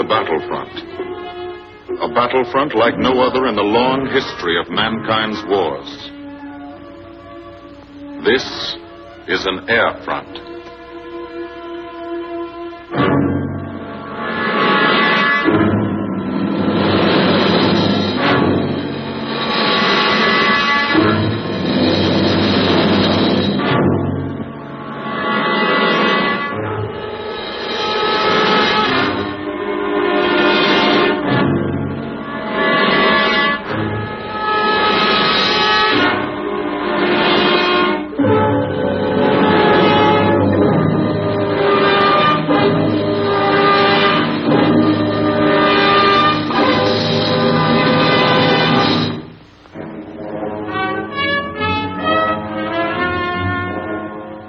the battlefront. A battlefront like no other in the long history of mankind's wars. This is an air front.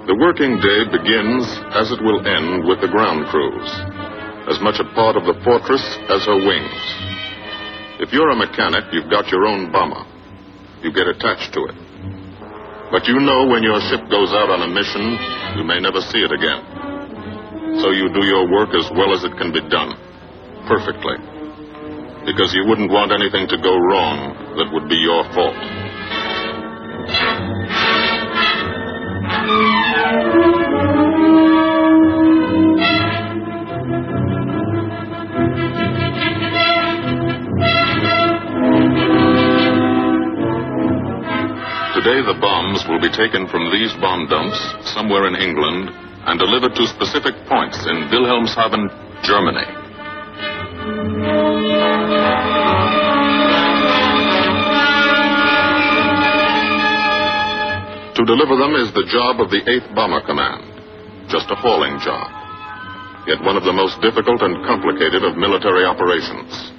The working day begins, as it will end, with the ground crews, as much a part of the fortress as her wings. If you're a mechanic, you've got your own bomber. You get attached to it. But you know when your ship goes out on a mission, you may never see it again. So you do your work as well as it can be done, perfectly. Because you wouldn't want anything to go wrong that would be your fault. Today the bombs will be taken from these bomb dumps somewhere in England and delivered to specific points in Wilhelmshaven, Germany. To deliver them is the job of the 8th Bomber Command, just a hauling job, yet one of the most difficult and complicated of military operations.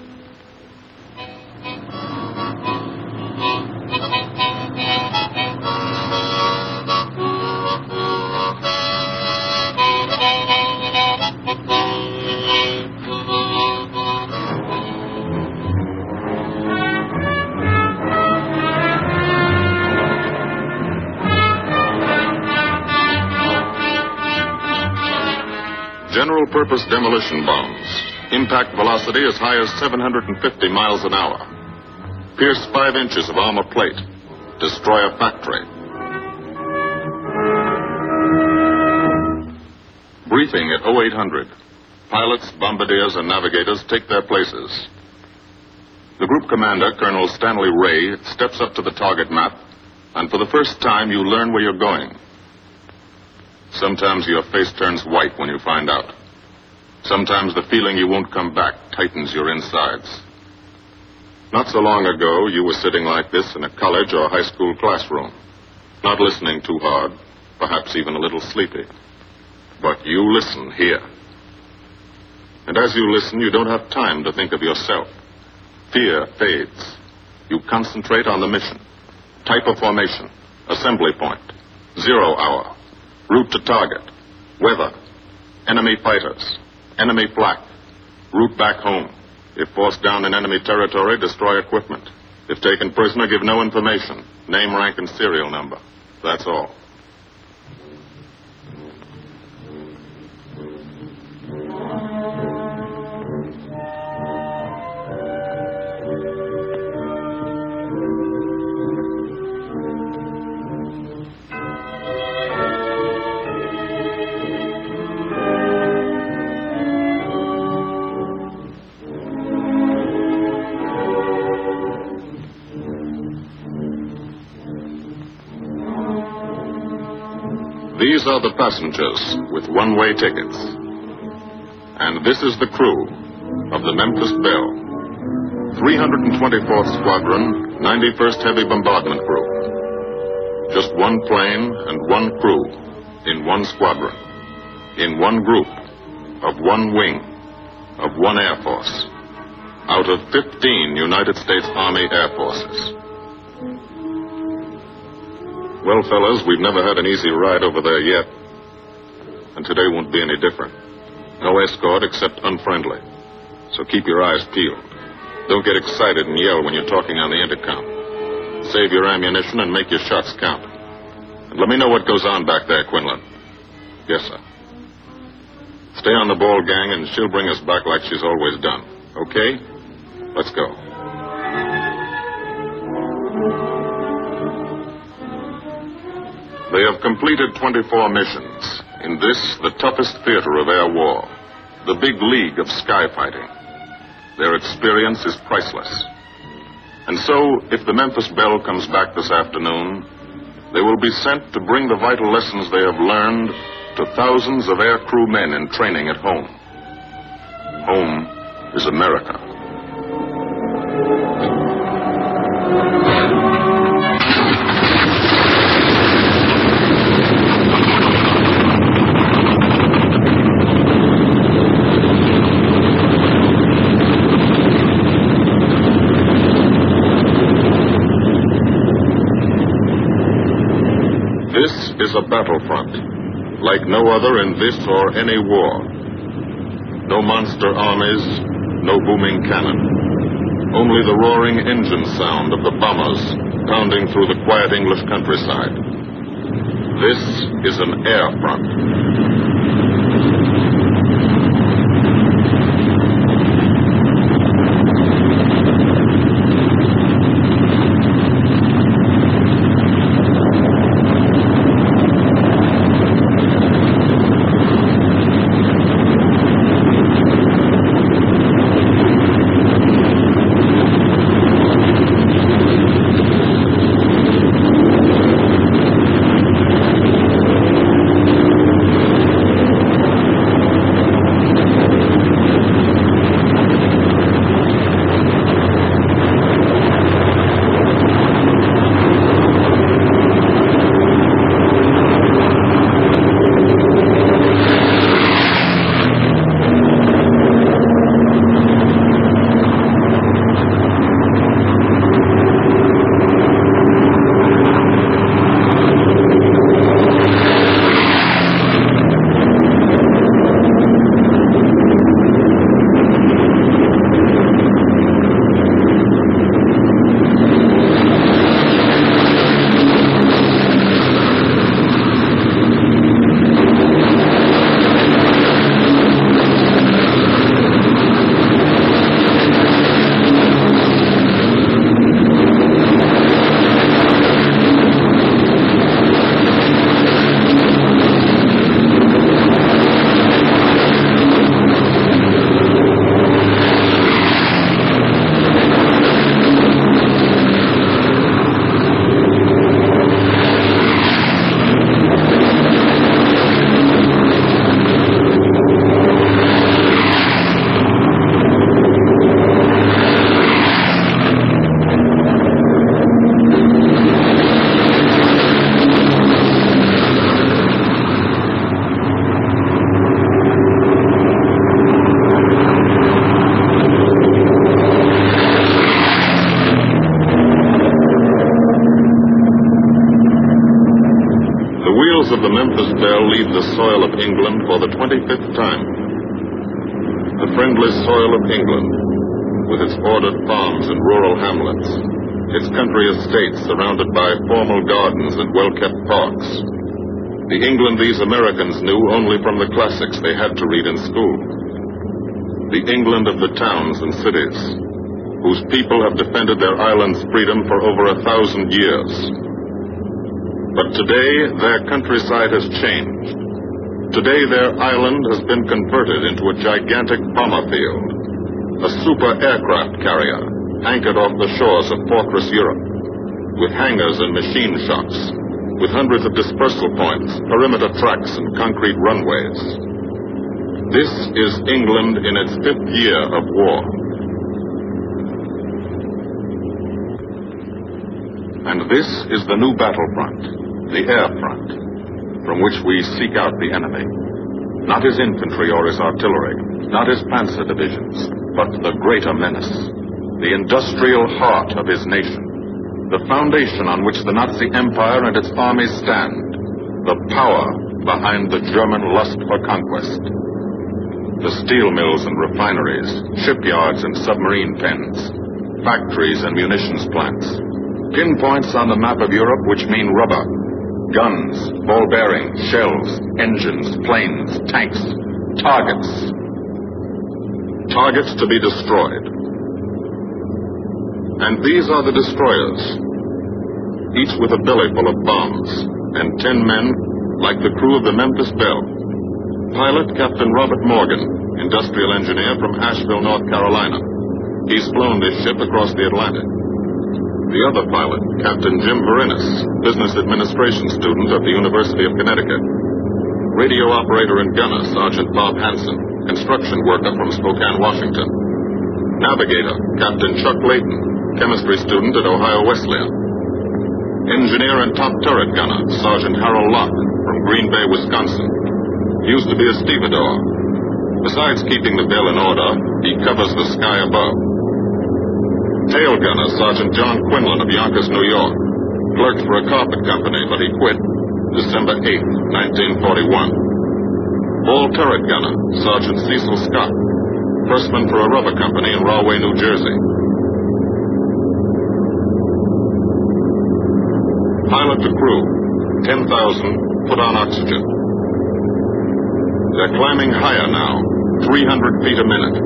General-purpose demolition bombs, impact velocity as high as 750 miles an hour, pierce 5 inches of armor plate, destroy a factory. Briefing at 0800. Pilots, bombardiers, and navigators take their places. The group commander, Colonel Stanley Ray, steps up to the target map, and for the first time you learn where you're going. Sometimes your face turns white when you find out. Sometimes the feeling you won't come back tightens your insides. Not so long ago, you were sitting like this in a college or high school classroom, not listening too hard, perhaps even a little sleepy. But you listen here. And as you listen, you don't have time to think of yourself. Fear fades. You concentrate on the mission. Type of formation, assembly point, 0 hour. Route to target, weather, enemy fighters, enemy flak, route back home. If forced down in enemy territory, destroy equipment. If taken prisoner, give no information. Name, rank, and serial number. That's all. These are the passengers with one-way tickets. And this is the crew of the Memphis Belle, 324th Squadron, 91st Heavy Bombardment Group. Just one plane and one crew in one squadron, in one group, of one wing, of one Air Force, out of 15 United States Army Air Forces. Well, fellas, we've never had an easy ride over there yet. And today won't be any different. No escort except unfriendly. So keep your eyes peeled. Don't get excited and yell when you're talking on the intercom. Save your ammunition and make your shots count. And let me know what goes on back there, Quinlan. Yes, sir. Stay on the ball, gang, and she'll bring us back like she's always done. Okay? Let's go. They have completed 24 missions in this, the toughest theater of air war, the big league of sky fighting. Their experience is priceless. And so, if the Memphis Belle comes back this afternoon, they will be sent to bring the vital lessons they have learned to thousands of aircrew men in training at home. Home is America. This is a battlefront, like no other in this or any war. No monster armies, no booming cannon. Only the roaring engine sound of the bombers pounding through the quiet English countryside. This is an air front. Of the Memphis Belle leave the soil of England for the 25th time. The friendly soil of England, with its ordered farms and rural hamlets, its country estates surrounded by formal gardens and well-kept parks. The England these Americans knew only from the classics they had to read in school. The England of the towns and cities, whose people have defended their island's freedom for over 1,000 years. But today, their countryside has changed. Today, their island has been converted into a gigantic bomber field, a super aircraft carrier anchored off the shores of fortress Europe, with hangars and machine shops, with hundreds of dispersal points, perimeter tracks, and concrete runways. This is England in its 5th year of war. And this is the new battlefront. The air front, from which we seek out the enemy. Not his infantry or his artillery, not his panzer divisions, but the greater menace, the industrial heart of his nation, the foundation on which the Nazi Empire and its armies stand, the power behind the German lust for conquest. The steel mills and refineries, shipyards and submarine pens, factories and munitions plants, pinpoints on the map of Europe which mean rubber, guns, ball bearings, shells, engines, planes, tanks, Targets. Targets to be destroyed. And these are the destroyers, each with a belly full of bombs, and 10 men like the crew of the Memphis Belle. Pilot Captain Robert Morgan, industrial engineer from Asheville, North Carolina. He's flown this ship across the Atlantic. The other pilot, Captain Jim Verinis, business administration student at the University of Connecticut. Radio operator and gunner, Sergeant Bob Hansen, construction worker from Spokane, Washington. Navigator, Captain Chuck Layton, chemistry student at Ohio Wesleyan. Engineer and top turret gunner, Sergeant Harold Locke, from Green Bay, Wisconsin. Used to be a stevedore. Besides keeping the Belle in order, he covers the sky above. Tail gunner, Sergeant John Quinlan of Yonkers, New York. Clerked for a carpet company, but he quit December 8th, 1941. Ball turret gunner, Sergeant Cecil Scott. Firstman for a rubber company in Rahway, New Jersey. Pilot to crew, 10,000, put on oxygen. They're climbing higher now, 300 feet a minute.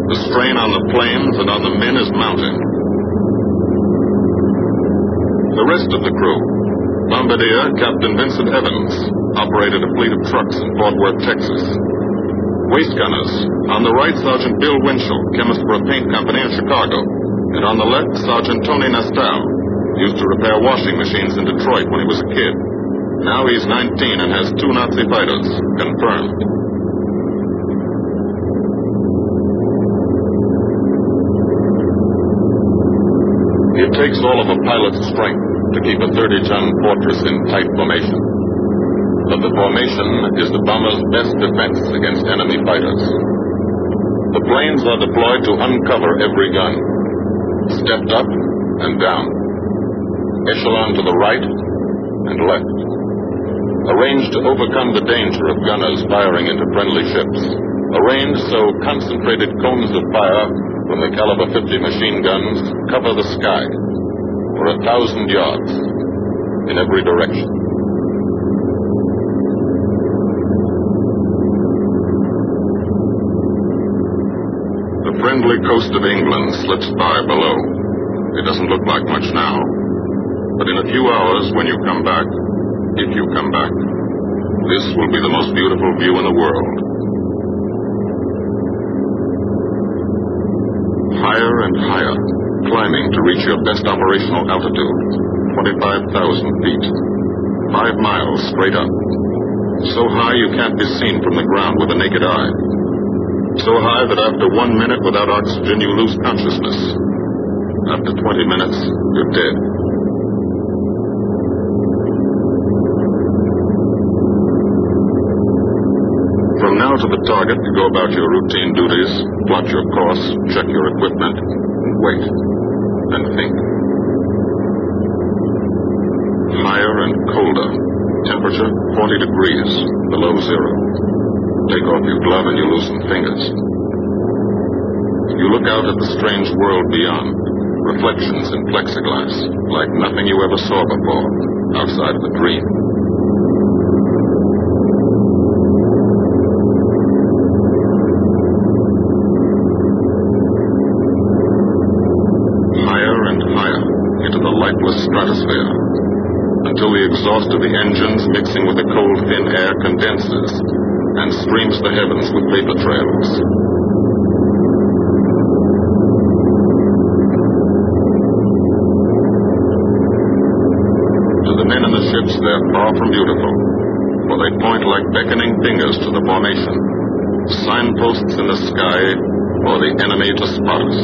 The strain on the planes and on the men is mounting. The rest of the crew, Bombardier Captain Vincent Evans, operated a fleet of trucks in Fort Worth, Texas. Waist gunners, on the right, Sergeant Bill Winchell, chemist for a paint company in Chicago. And on the left, Sergeant Tony Nastal, used to repair washing machines in Detroit when he was a kid. Now he's 19 and has 2 Nazi fighters, confirmed. It takes all of a pilot's strength to keep a 30-ton fortress in tight formation. But the formation is the bomber's best defense against enemy fighters. The planes are deployed to uncover every gun, stepped up and down, echelon to the right and left, arranged to overcome the danger of gunners firing into friendly ships, arranged so concentrated cones of fire from the caliber 50 machine guns cover the sky for 1,000 yards in every direction. The friendly coast of England slips by below. It doesn't look like much now, but in a few hours when you come back, if you come back, this will be the most beautiful view in the world. Higher and higher, climbing to reach your best operational altitude, 25,000 feet, 5 miles straight up. So high you can't be seen from the ground with the naked eye. So high that after 1 minute without oxygen you lose consciousness. After 20 minutes, you're dead. From now to the target, you go about your routine duties, plot your course, check your equipment, and wait, and think. Higher and colder. Temperature, 40 degrees, below zero. Take off your glove and you lose some fingers. You look out at the strange world beyond, reflections in plexiglass, like nothing you ever saw before, outside of a dream. Stratosphere, until the exhaust of the engines mixing with the cold, thin air condenses and streams the heavens with vapor trails. To the men in the ships, they're far from beautiful, for they point like beckoning fingers to the formation, signposts in the sky for the enemy to spot us.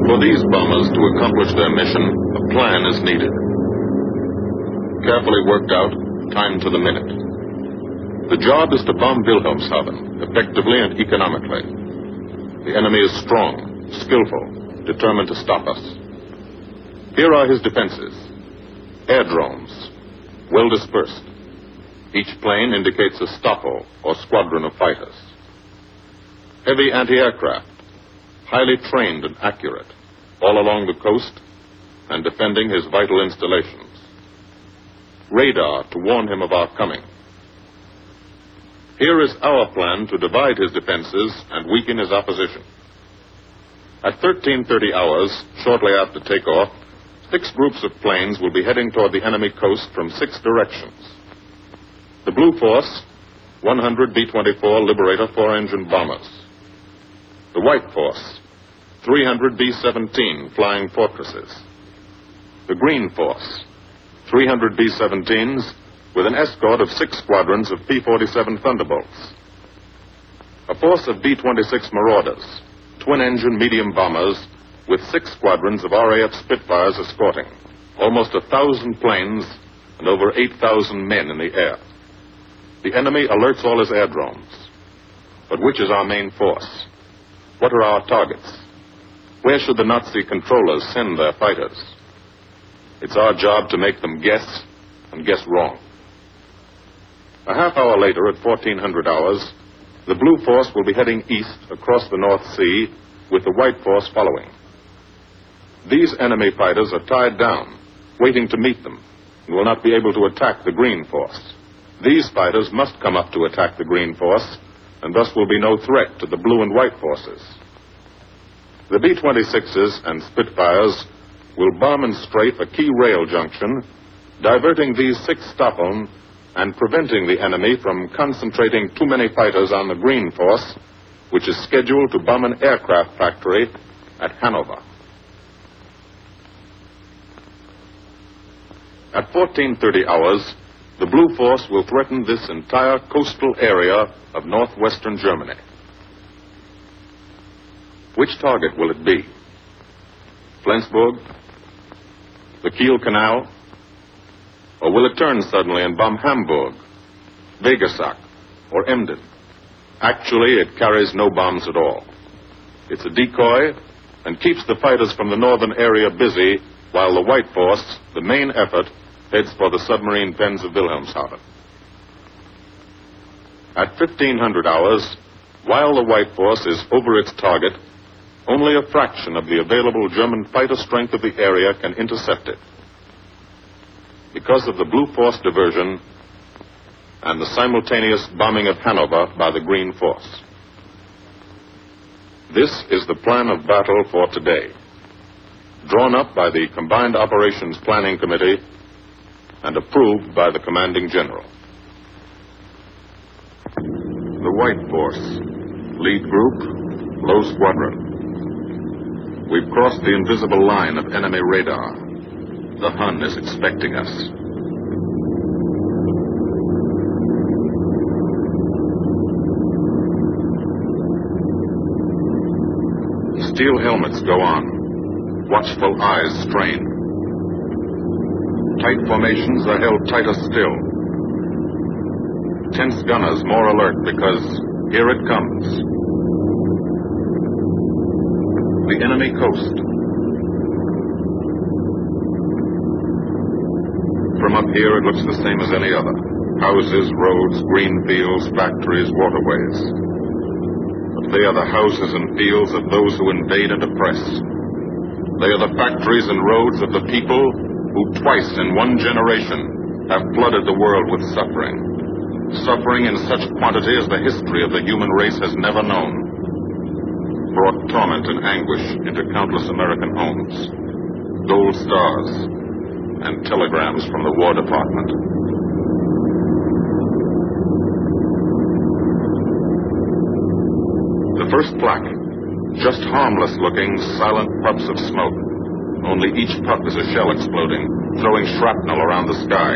For these bombers to accomplish their mission, a plan is needed. Carefully worked out, timed to the minute. The job is to bomb Wilhelmshaven effectively and economically. The enemy is strong, skillful, determined to stop us. Here are his defenses. Aerodromes, well dispersed. Each plane indicates a stoffel or squadron of fighters. Heavy anti-aircraft, highly trained and accurate, all along the coast and defending his vital installations. Radar to warn him of our coming. Here is our plan to divide his defenses and weaken his opposition. At 13:30 hours, shortly after takeoff, 6 groups of planes will be heading toward the enemy coast from 6 directions. The Blue Force, 100 B-24 Liberator 4-engine bombers. The White Force, 300 B-17 Flying Fortresses. The Green Force, 300 B-17s with an escort of 6 squadrons of P-47 Thunderbolts. A force of B-26 Marauders, twin-engine medium bombers with 6 squadrons of RAF Spitfires escorting, almost 1,000 planes and over 8,000 men in the air. The enemy alerts all his aerodromes. But which is our main force? What are our targets? Where should the Nazi controllers send their fighters? It's our job to make them guess, and guess wrong. A half hour later, at 1400 hours, the Blue Force will be heading east across the North Sea, with the White Force following. These enemy fighters are tied down, waiting to meet them, and will not be able to attack the Green Force. These fighters must come up to attack the Green Force, and thus will be no threat to the Blue and White Forces. The B-26s and Spitfires will bomb and strafe a key rail junction, diverting these 6 Stockholm and preventing the enemy from concentrating too many fighters on the Green Force, which is scheduled to bomb an aircraft factory at Hanover. At 14:30 hours, the Blue Force will threaten this entire coastal area of northwestern Germany. Which target will it be? Flensburg? The Kiel Canal? Or will it turn suddenly and bomb Hamburg, Wegesack, or Emden? Actually, it carries no bombs at all. It's a decoy and keeps the fighters from the northern area busy while the White Force, the main effort, heads for the submarine pens of Wilhelmshaven. At 1500 hours, while the White Force is over its target, only a fraction of the available German fighter strength of the area can intercept it. Because of the Blue Force diversion and the simultaneous bombing of Hanover by the Green Force. This is the plan of battle for today, drawn up by the Combined Operations Planning Committee and approved by the Commanding General. The White Force, lead group, low squadron. We've crossed the invisible line of enemy radar. The Hun is expecting us. Steel helmets go on. Watchful eyes strain. Tight formations are held tighter still. Tense gunners more alert because here it comes. The enemy coast. From up here, it looks the same as any other. Houses, roads, green fields, factories, waterways. But they are the houses and fields of those who invade and oppress. They are the factories and roads of the people who twice in one generation have flooded the world with suffering. Suffering in such quantity as the history of the human race has never known. Brought torment and anguish into countless American homes. Gold stars and telegrams from the War Department. The first plaque, just harmless-looking, silent puffs of smoke. Only each puff is a shell exploding, throwing shrapnel around the sky.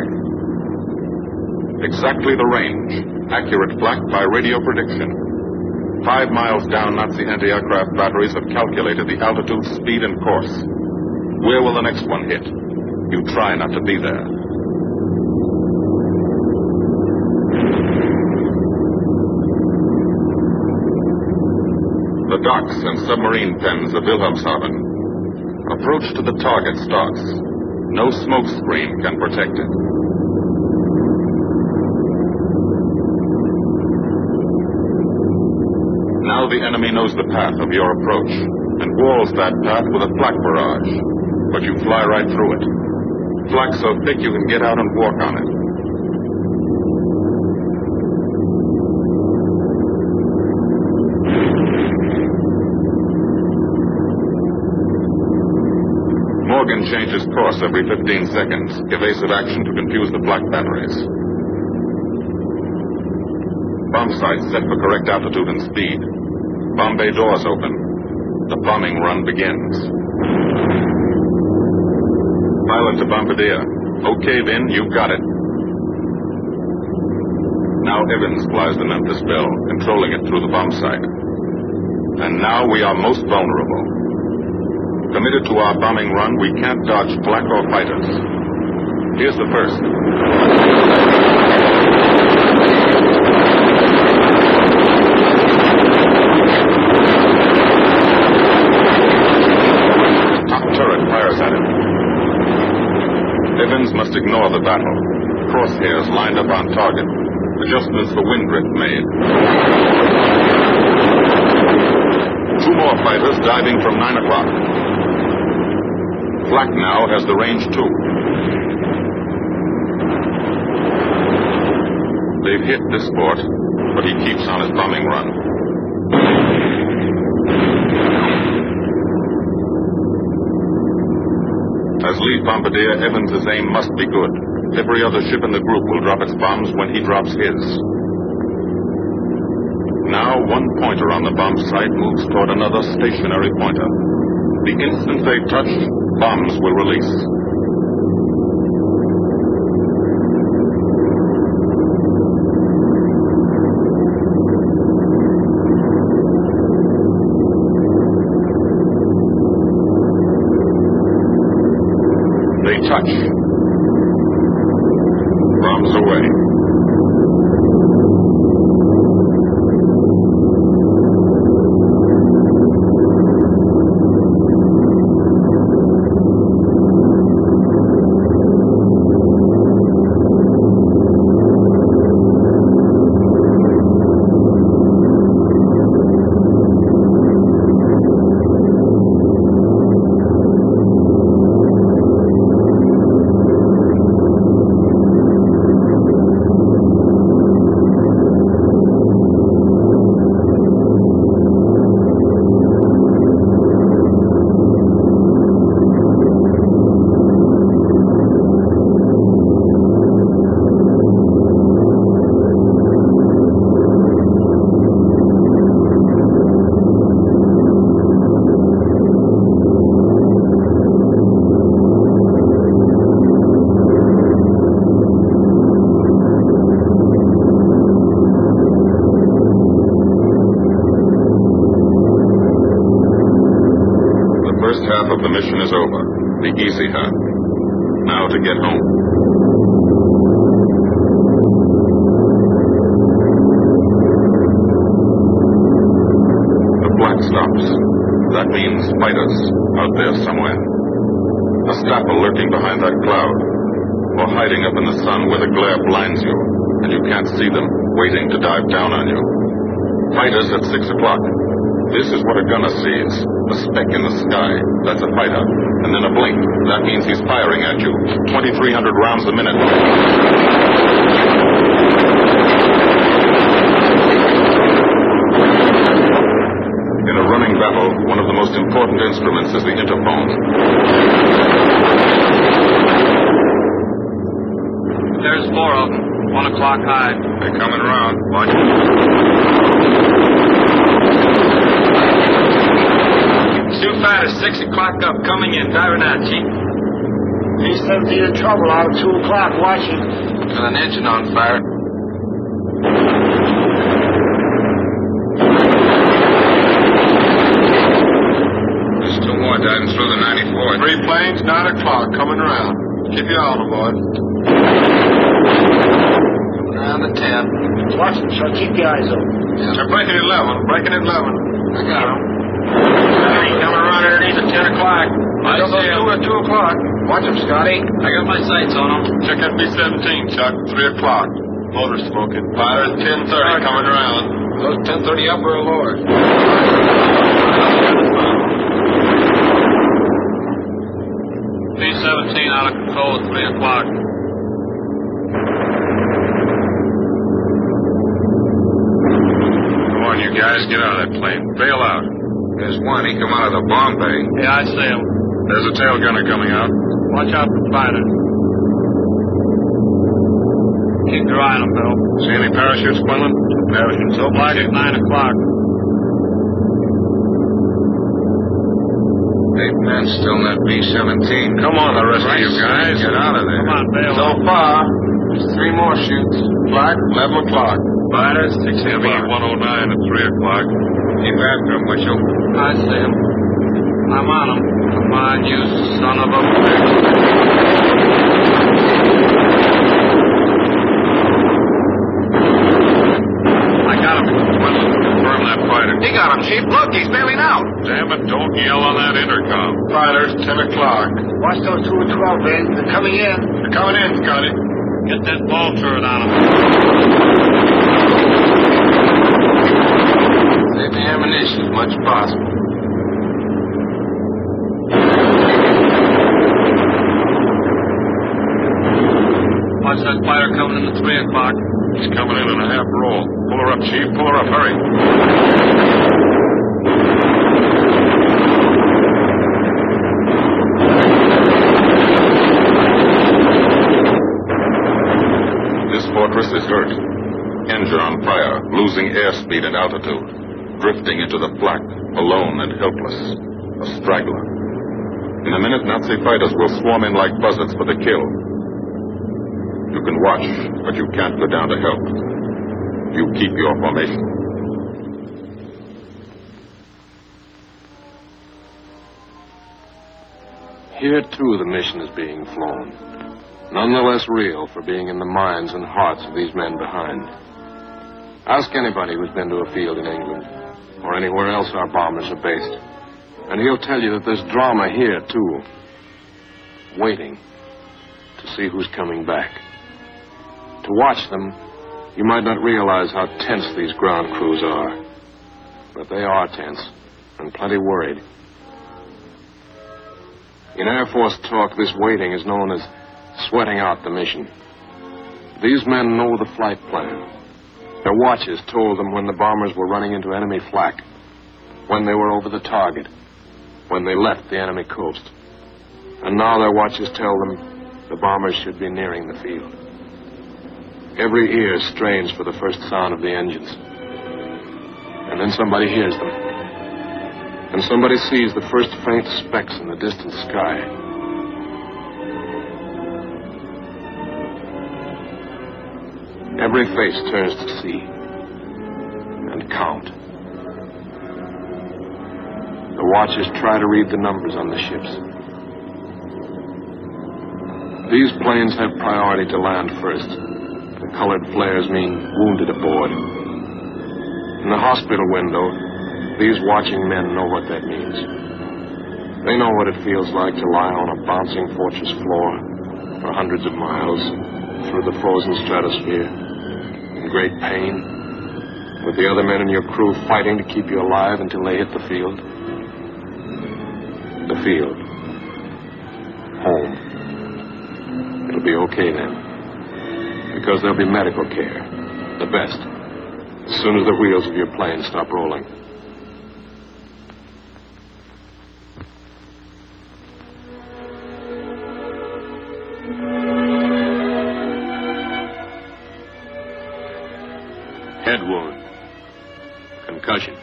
Exactly the range, accurate plaque by radio prediction. 5 miles down, Nazi anti-aircraft batteries have calculated the altitude, speed, and course. Where will the next one hit? You try not to be there. The docks and submarine pens of Wilhelmshaven. Approach to the target starts. No smoke screen can protect it. Now the enemy knows the path of your approach and walls that path with a flak barrage. but you fly right through it. Flak so thick you can get out and walk on it. Morgan changes course every 15 seconds. Evasive action to confuse the flak batteries. Bomb sights set for correct altitude and speed. Bomb bay doors open. The bombing run begins. Pilot to Bombardier. Okay, Vin, you got it. Now Evans flies the Memphis Belle, controlling it through the bomb sight. And now we are most vulnerable. Committed to our bombing run, we can't dodge flak or fighters. Here's the first. Top turret fires at him. Evans must ignore the battle. Crosshairs lined up on target. Adjustments for wind drift made. Two more fighters diving from 9 o'clock. Flak now has the range too. They've hit this fort, but he keeps on his bombing run. As lead bombardier, Evans' aim must be good. Every other ship in the group will drop its bombs when he drops his. Now one pointer on the bomb site moves toward another stationary pointer. The instant they touch, bombs will release. They touch. Bombs away. First half of the mission is over. The easy half. Now to get home. The flak stops. That means fighters out there somewhere. A stapel lurking behind that cloud, or hiding up in the sun where the glare blinds you, and you can't see them, waiting to dive down on you. Fighters at 6 o'clock. This is what a gunner sees. A speck in the sky. That's a fighter. And then a blink. That means he's firing at you. 2,300 rounds a minute. In a running battle, one of the most important instruments is the interphone. There's 4 of them. 1 o'clock high. They're coming around. Watch. Two fighters, 6 o'clock up, coming in, diving out, Chief. He's 7 feet of trouble out 2 o'clock, watching. Got an engine on fire. There's 2 more diving through the 94th. 3 planes, 9 o'clock, coming around. Keep your eye on them, boy. Coming around the 10. Watch them, so keep your eyes open. Yeah. They're breaking at 11, breaking at 11. I got them. Hey, coming around underneath at 10 o'clock. I see them. 2 at 2 o'clock. Watch them, Scotty. I got my sights on them. Check that B-17, Chuck. 3 o'clock. Motor smoking. Fire at 10:30, coming around. Those 10:30 upper or lower? 17 out of control at 3 o'clock. Come on, you guys, get out of that plane. Bail out. There's one. He come out of the bomb bay. Yeah, I see him. There's a tail gunner coming out. Watch out for fighters. Keep your eye on them, Bill. See any parachutes, Quinlan? Parachutes. So black at 9 o'clock. 8 men still in that B-17. Come on, the rest of you guys. Get out of there. Come on, Bill. So far, there's 3 more shoots. Black, 11 o'clock. Fighters, 6 Heavy, 109 at 3 o'clock. Keep after him, Mitchell. I see him. I'm on him. Come on, you son of a bitch. Confirm that fighter. He got him, Chief. Look, he's bailing out. Damn it, don't yell on that intercom. Fighters, 10 o'clock. Watch those 2 at 12, Ben. They're coming in. They're coming in, Scotty. Get that ball turret on him. Save the ammunition as much as possible. Watch that fighter coming in at 3 o'clock. He's coming in a half roll. Pull her up, Chief. Pull her up. Hurry. This fortress is hurt. Engine on fire, losing airspeed and altitude. Drifting into the black, alone and helpless. A straggler. In a minute, Nazi fighters will swarm in like buzzards for the kill. You can watch, but you can't go down to help. You keep your formation. Here, too, the mission is being flown. None the less real for being in the minds and hearts of these men behind. Ask anybody who's been to a field in England, or anywhere else our bombers are based, and he'll tell you that there's drama here, too. Waiting to see who's coming back. To watch them, you might not realize how tense these ground crews are. But they are tense, and plenty worried. In Air Force talk, this waiting is known as sweating out the mission. These men know the flight plan. Their watches told them when the bombers were running into enemy flak, when they were over the target, when they left the enemy coast. And now their watches tell them the bombers should be nearing the field. Every ear strains for the first sound of the engines. And then somebody hears them. And somebody sees the first faint specks in the distant sky. Every face turns to see and count. The watchers try to read the numbers on the ships. These planes have priority to land first. The colored flares mean wounded aboard. In the hospital window, these watching men know what that means. They know what it feels like to lie on a bouncing fortress floor for hundreds of miles through the frozen stratosphere in great pain, with the other men in your crew fighting to keep you alive until they hit the field. The field. Home. It'll be okay then. Because there'll be medical care. The best. As soon as the wheels of your plane stop rolling. Head wound. Concussion.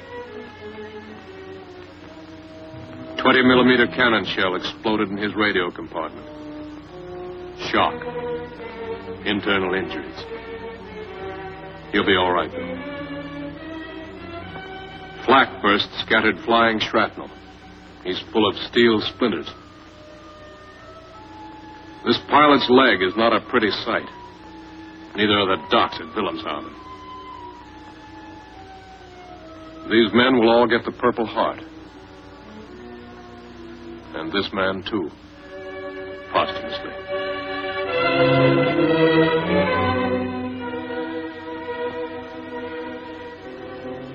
20-millimeter cannon shell exploded in his radio compartment. Shock. Internal injuries. He'll be all right, though. Flak burst scattered flying shrapnel. He's full of steel splinters. This pilot's leg is not a pretty sight. Neither are the docks at Wilhelmshaven. These men will all get the Purple Heart. And this man, too. Posthumously.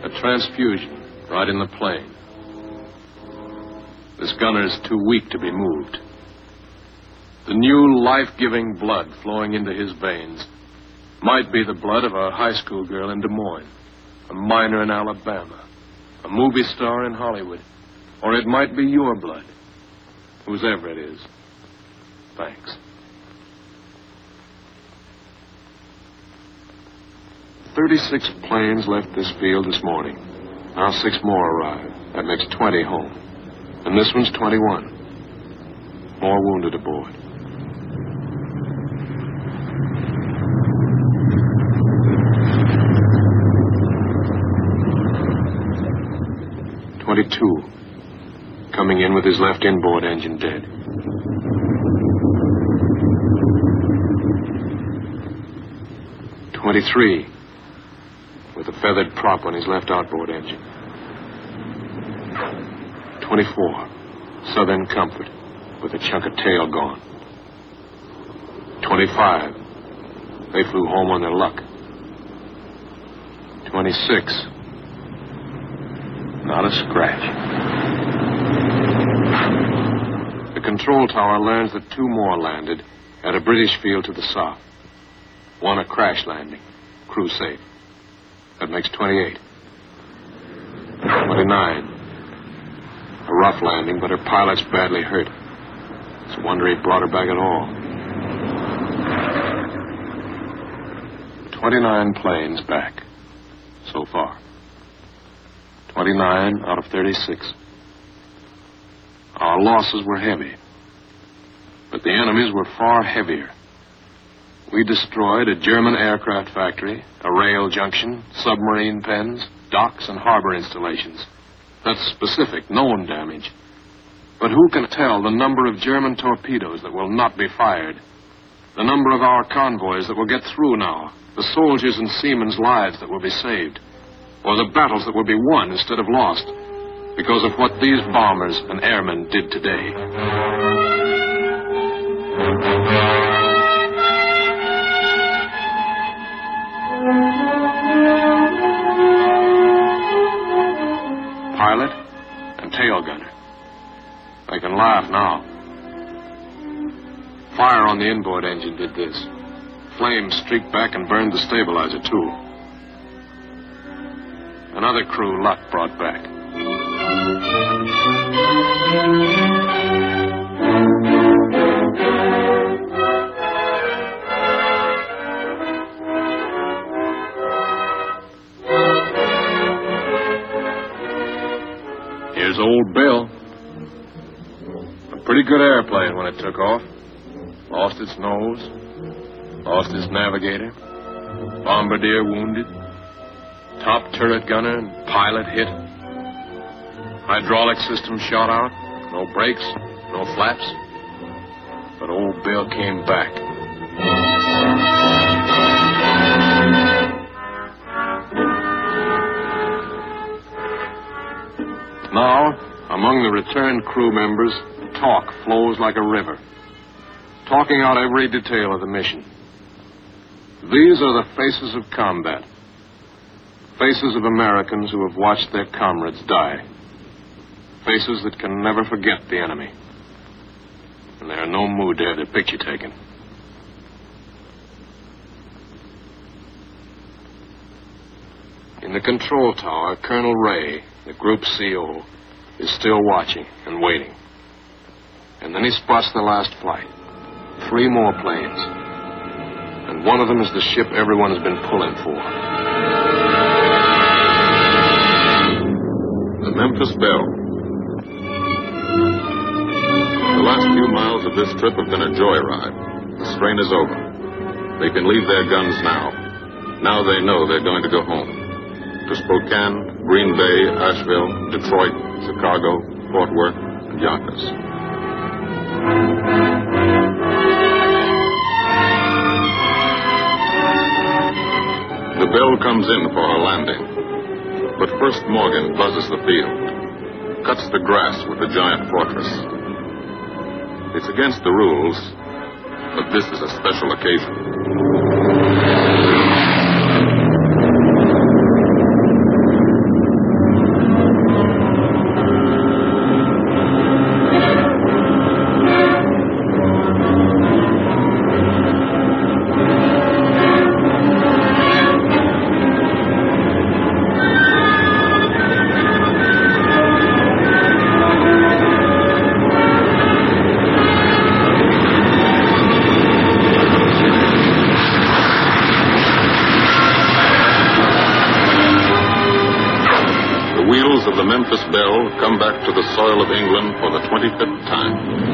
A transfusion right in the plane. This gunner's too weak to be moved. The new life-giving blood flowing into his veins might be the blood of a high school girl in Des Moines, a miner in Alabama, a movie star in Hollywood, or it might be your blood. Whoever it is, thanks. 36 planes left this field this morning. Now 6 more arrived. That makes 20 home. And this one's 21. More wounded aboard. Coming in with his left inboard engine dead. 23, with a feathered prop on his left outboard engine. 24, Southern Comfort, with a chunk of tail gone. 25, they flew home on their luck. 26, not a scratch. The control tower learns that 2 more landed at a British field to the south. 1 a crash landing, crew safe. That makes 28. 29. A rough landing, but her pilot's badly hurt. It's a wonder he brought her back at all. 29 planes back, so far. 29 out of 36. Our losses were heavy, but the enemy's were far heavier. We destroyed a German aircraft factory, a rail junction, submarine pens, docks, and harbor installations. That's specific, known damage. But who can tell the number of German torpedoes that will not be fired, the number of our convoys that will get through now, the soldiers' and seamen's lives that will be saved, or the battles that will be won instead of lost, because of what these bombers and airmen did today. Pilot and tail gunner. They can laugh now. Fire on the inboard engine did this. Flames streaked back and burned the stabilizer, too. Another crew luck brought back. Here's old Bill. A pretty good airplane when it took off. Lost its nose. Lost its navigator. Bombardier wounded. Top turret gunner and pilot hit. Hydraulic system shot out. No brakes, no flaps. But old Bill came back. Now, among the returned crew members, talk flows like a river, talking out every detail of the mission. These are the faces of combat. Faces of Americans who have watched their comrades die. Faces that can never forget the enemy. And there are no mood there to picture taking. In the control tower, Colonel Ray, the group CO, is still watching and waiting. And then he spots the last flight. 3 more planes. And one of them is the ship everyone has been pulling for. The Memphis Belle. The last few miles of this trip have been a joyride. The strain is over. They can leave their guns now. Now they know they're going to go home. To Spokane, Green Bay, Asheville, Detroit, Chicago, Fort Worth, and Yonkers. The Belle comes in for her landing. But first Morgan buzzes the field, cuts the grass with the giant fortress. It's against the rules, but this is a special occasion. heroes of the Memphis Belle come back to the soil of England for the 25th time.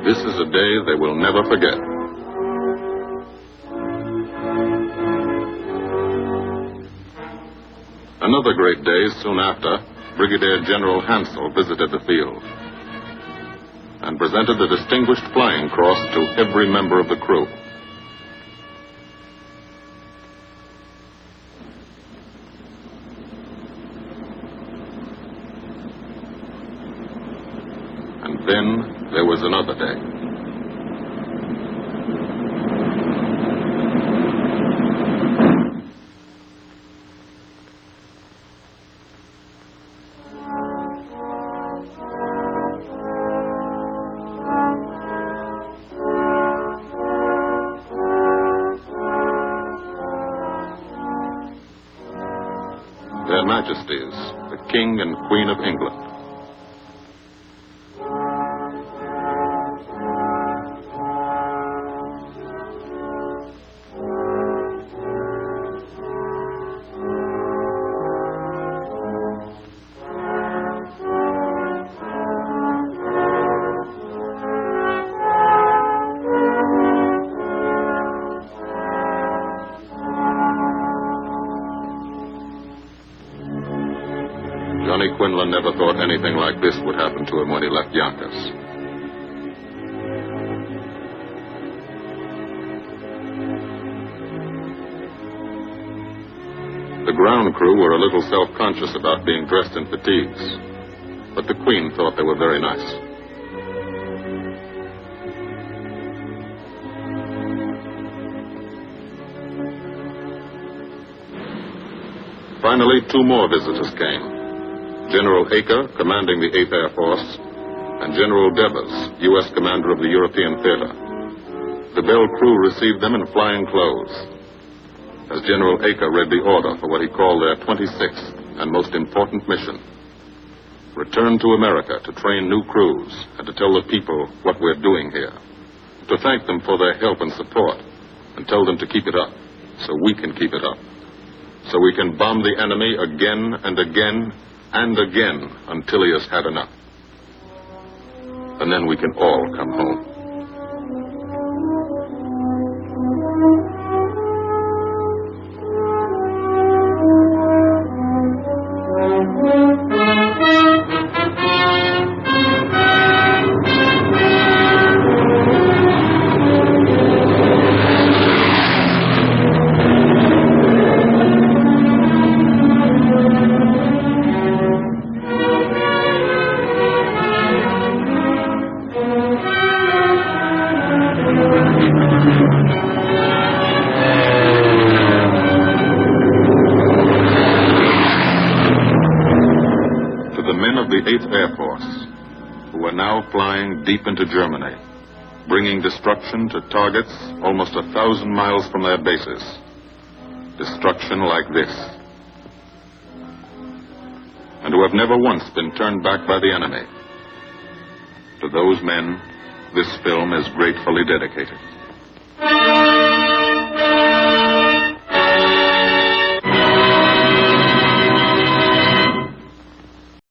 This is a day they will never forget. Another great day soon after, Brigadier General Hansel visited the field and presented the Distinguished Flying Cross to every member of the crew. And then there was another day. Their Majesties, the King and Queen of England. Johnny Quinlan never thought anything like this would happen to him when he left Yonkers. The ground crew were a little self-conscious about being dressed in fatigues, but the Queen thought they were very nice. Finally, two more visitors came. General Acre, commanding the 8th Air Force, and General Devers, U.S. commander of the European Theater. The Belle crew received them in flying clothes. As General Acre read the order for what he called their 26th and most important mission, return to America to train new crews and to tell the people what we're doing here, to thank them for their help and support, and tell them to keep it up so we can keep it up, so we can bomb the enemy again and again and again until he has had enough. And then we can all come home. The 8th Air Force, who are now flying deep into Germany, bringing destruction to targets almost 1,000 miles from their bases. Destruction like this. And who have never once been turned back by the enemy. To those men, this film is gratefully dedicated.